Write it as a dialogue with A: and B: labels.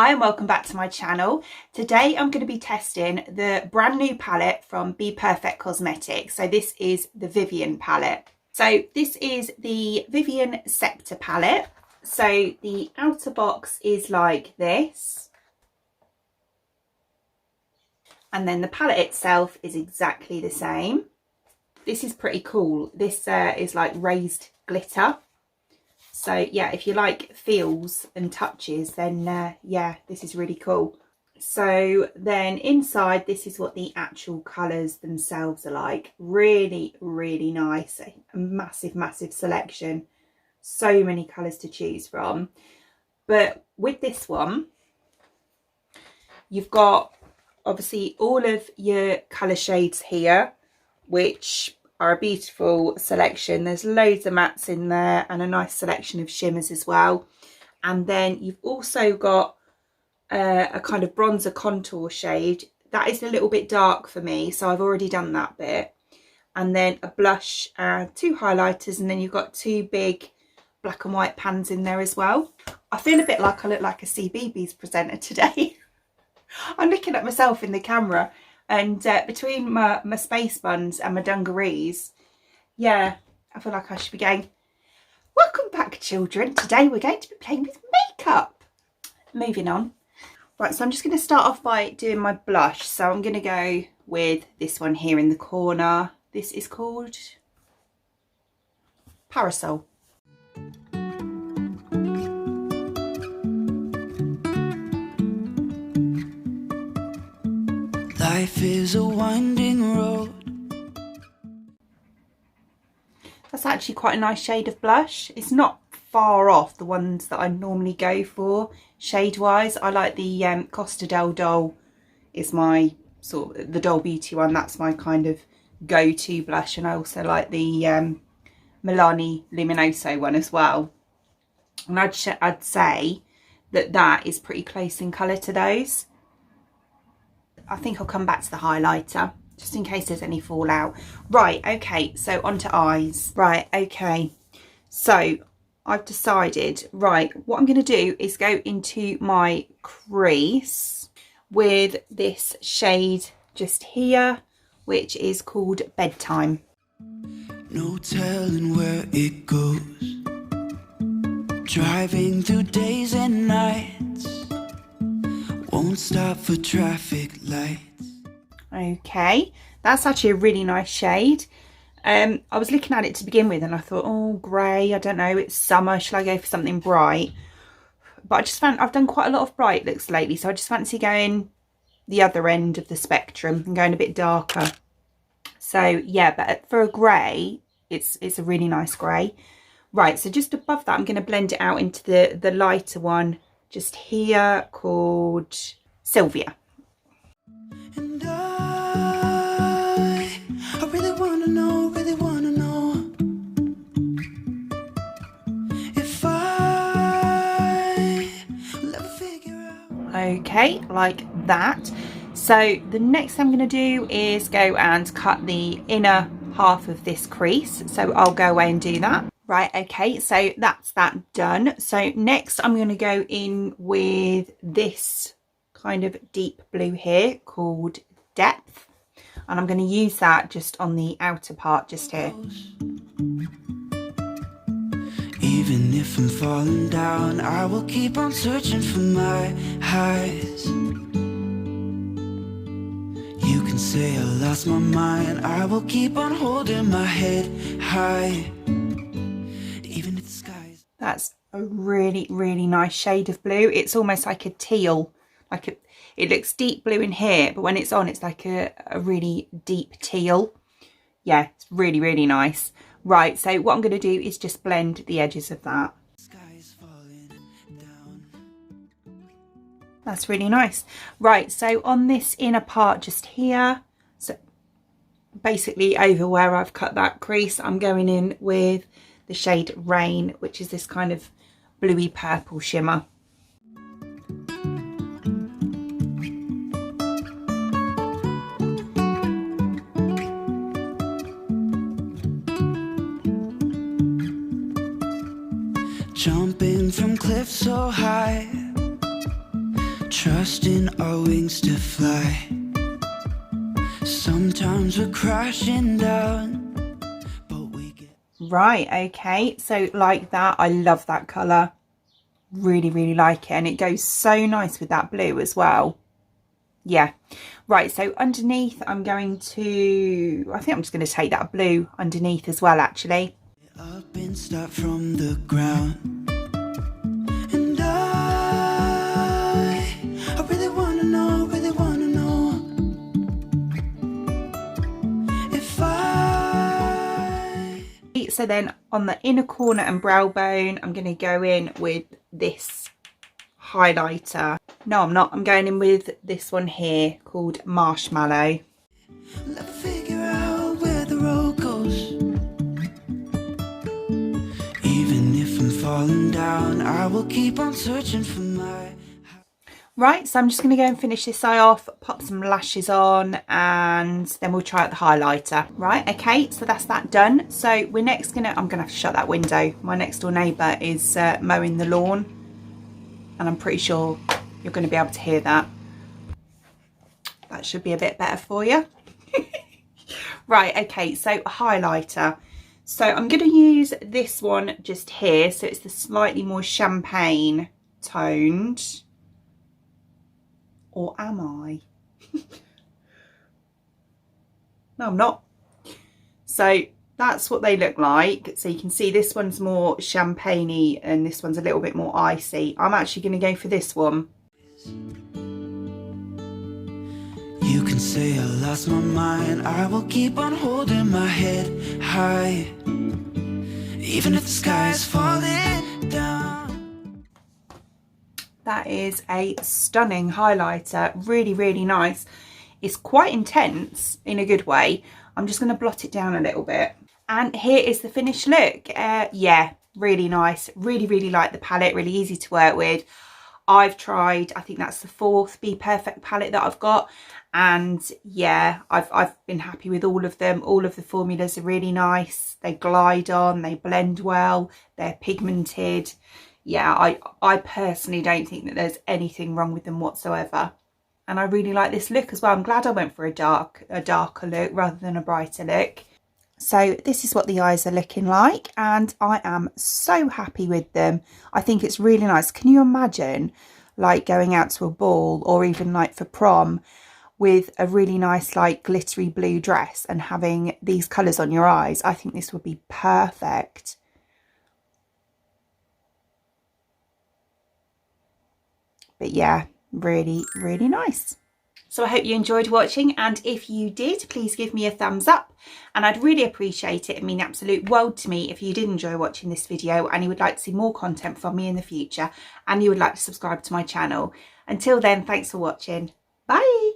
A: Hi and welcome back to my channel. Today I'm going to be testing the brand new palette from BPERFECT Cosmetics. So this is the Vivienne palette. So this is the Vivienne SCEPTRE palette. So the outer box is like this. And then the palette itself is exactly the same. This is pretty cool. This is like raised glitter. So yeah, if you like feels and touches, then yeah, this is really cool. So then inside, this is what the actual colours themselves are like. Really, really nice. A massive selection. So many colours to choose from. But with this one, you've got obviously all of your colour shades here, which are a beautiful selection. There's loads of mattes in there and a nice selection of shimmers as well. And then you've also got a kind of bronzer contour shade. That is a little bit dark for me, so I've already done that bit. And then a blush and two highlighters, and then you've got two big black and white pans in there as well. I feel a bit like I look like a CBeebies presenter today. I'm looking at myself in the camera. And between my space buns and my dungarees, yeah, I feel like I should be going, welcome back children. Today we're going to be playing with makeup. Moving on. Right, so I'm just going to start off by doing my blush. So I'm going to go with this one here in the corner. This is called Parasol.
B: Life is a winding road.
A: That's actually quite a nice shade of blush. It's not far off the ones that I normally go for shade wise. I like the Costa del Doll is my sort of the Doll Beauty one. That's my kind of go-to blush, and I also like the Milani Luminoso one as well. And I'd say that is pretty close in colour to those. I think I'll come back to the highlighter just in case there's any fallout. Right, okay, so onto eyes. Right, okay, so I've decided, right, what I'm going to do is go into my crease with this shade just here, which is called Bedtime.
B: No telling where it goes. Driving through days and nights. Won't stop for traffic lights.
A: Okay, that's actually a really nice shade. I was looking at it to begin with and I thought, oh, grey, I don't know, it's summer, shall I go for something bright? But I just found I've done quite a lot of bright looks lately, so I just fancy going the other end of the spectrum and going a bit darker. So yeah, but for a grey, it's a really nice grey. Right, so just above that, I'm going to blend it out into the lighter one just here called Sylvia.
B: And I really wanna know if I will ever figure out.
A: Okay, like that. So the next thing I'm going to do is go and cut the inner half of this crease. So I'll go away and do that. Right, okay, so that's that done. So next I'm going to go in with this kind of deep blue here called Depth. And I'm going to use that just on the outer part just here.
B: Even if I'm falling down, I will keep on searching for my highs. You can say I lost my mind, I will keep on holding my head high. Even if the skies.
A: That's a really nice shade of blue. It's almost like a teal, like it looks deep blue in here, but when it's on, it's like a really deep teal. Yeah, it's really nice. Right, so what I'm going to do is just blend the edges of that.
B: Skies falling down.
A: That's really nice. Right, so on this inner part just here, so basically over where I've cut that crease, I'm going in with the shade Rain, which is this kind of bluey purple shimmer.
B: Jumping from cliffs so high, trusting our wings to fly. Sometimes we're crashing down, but we get...
A: Right, okay, so like that, I love that colour. Really, really like it, and it goes so nice with that blue as well. Yeah, right, so underneath I'm going to, I think I'm just going to take that blue underneath as well, actually.
B: Up and start from the ground. And I really wanna know if I...
A: So then on the inner corner and brow bone, I'm going to go in with this highlighter. No, I'm not. I'm going in with this one here called Marshmallow.
B: Let's figure out where the road goes. Even if I'm falling down, I will keep on searching for my...
A: Right, so I'm just going to go and finish this eye off, pop some lashes on, and then we'll try out the highlighter. Right, okay, so that's that done. So we're next going to, I'm going to have to shut that window. My next door neighbour is mowing the lawn, and I'm pretty sure you're going to be able to hear that. That should be a bit better for you. Right, okay, so highlighter. So I'm going to use this one just here. So it's the slightly more champagne toned. Or am I? No, I'm not. So that's what they look like. So you can see this one's more champagne-y and this one's a little bit more icy. I'm actually going to go for this one.
B: You can say I lost my mind, I will keep on holding my head high, even if the sky is falling down.
A: That is a stunning highlighter, really, really nice. It's quite intense in a good way. I'm just going to blot it down a little bit. And here is the finished look. Yeah, really nice. Really, really like the palette, really easy to work with. I've tried, I think that's the 4th BPERFECT palette that I've got. And yeah, I've been happy with all of them. All of the formulas are really nice. They glide on, they blend well, they're pigmented. Yeah, I personally don't think that there's anything wrong with them whatsoever. And I really like this look as well. I'm glad I went for a darker look rather than a brighter look. So this is what the eyes are looking like, and I am so happy with them. I think it's really nice. Can you imagine like going out to a ball or even like for prom with a really nice like glittery blue dress and having these colours on your eyes? I think this would be perfect. But yeah, really, really nice. So I hope you enjoyed watching, and if you did, please give me a thumbs up, and I'd really appreciate it and mean the absolute world to me if you did enjoy watching this video and you would like to see more content from me in the future and you would like to subscribe to my channel. Until then, thanks for watching. Bye.